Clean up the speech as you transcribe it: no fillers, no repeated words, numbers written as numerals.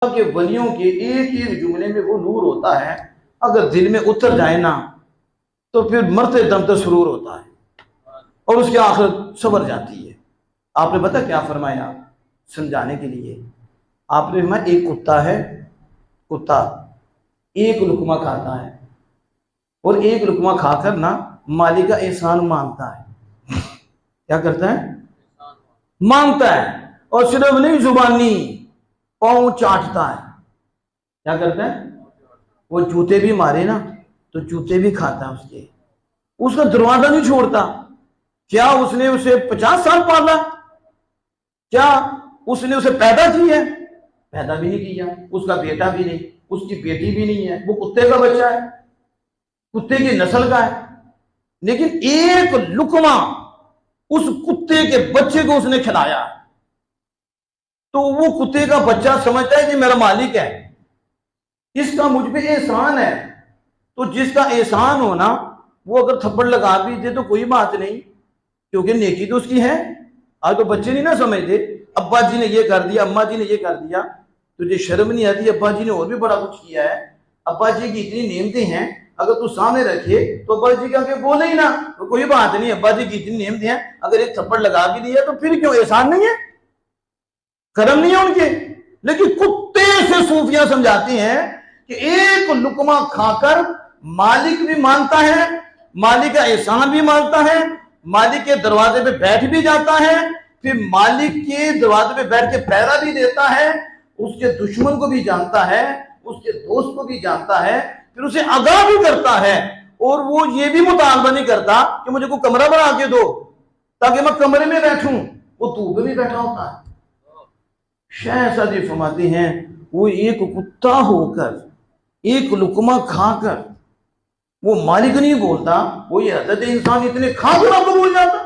के वलियों के एक एक जुमले में वो नूर होता है, अगर दिल में उतर जाए ना तो फिर मरते दम तक सुरूर होता है और उसकी आखिरत सवर जाती है। आपने पता क्या फरमाया समझाने के लिए? आपने फरमाया एक कुत्ता है, कुत्ता एक लुकमा खाता है और एक लुकमा खाकर ना मालिक का एहसान मानता है। क्या करता है? मानता है। और सिर्फ नहीं जुबानी, पाँव चाटता है। क्या करता है? वो जूते भी मारे ना तो जूते भी खाता है उसके, उसका दरवाजा नहीं छोड़ता। क्या उसने उसे 50 साल पाला? क्या उसने उसे पैदा किया? पैदा भी नहीं किया। उसका बेटा भी नहीं, उसकी बेटी भी नहीं है, वो कुत्ते का बच्चा है, कुत्ते की नस्ल का है। लेकिन एक लुकमा उस कुत्ते के बच्चे को उसने खिलाया तो वो कुत्ते का बच्चा समझता है कि मेरा मालिक है, इसका मुझ पे एहसान है। तो जिसका एहसान होना वो अगर थप्पड़ लगा भी दे तो कोई बात नहीं, क्योंकि नेकी तो उसकी है। आज तो बच्चे नहीं ना समझते, अब्बा जी ने ये कर दिया, अम्मा जी ने ये कर दिया, तुझे शर्म नहीं आती? अब्बा जी ने और भी बड़ा कुछ किया है, अब्बा जी की इतनी नेमतें हैं, अगर तू सामने रखे तो अब्बा जी का बोले ही ना तो कोई बात नहीं, अब्बा जी की इतनी नेमतें हैं, अगर एक थप्पड़ लगा भी दिया तो फिर क्यों? एहसान नहीं है, कर्म नहीं है उनके। लेकिन कुत्ते से सूफिया समझाते हैं कि एक लुकमा खाकर मालिक भी मानता है, मालिक का एहसान भी मानता है, मालिक के दरवाजे पे बैठ भी जाता है, फिर मालिक के दरवाजे पे बैठ के पहरा भी देता है, उसके दुश्मन को भी जानता है, उसके दोस्त को भी जानता है, फिर उसे आगाह भी करता है। और वो ये भी मुतालबा नहीं करता कि मुझे कोई कमरा बना के दो ताकि मैं कमरे में बैठूं, वो धूप में भी बैठा होता है। शहजादी फरमाते हैं वो एक कुत्ता होकर एक लुकमा खाकर वो मालिक नहीं बोलता, वो ये हजरत इंसान इतने खा कर आपको भूल जाता।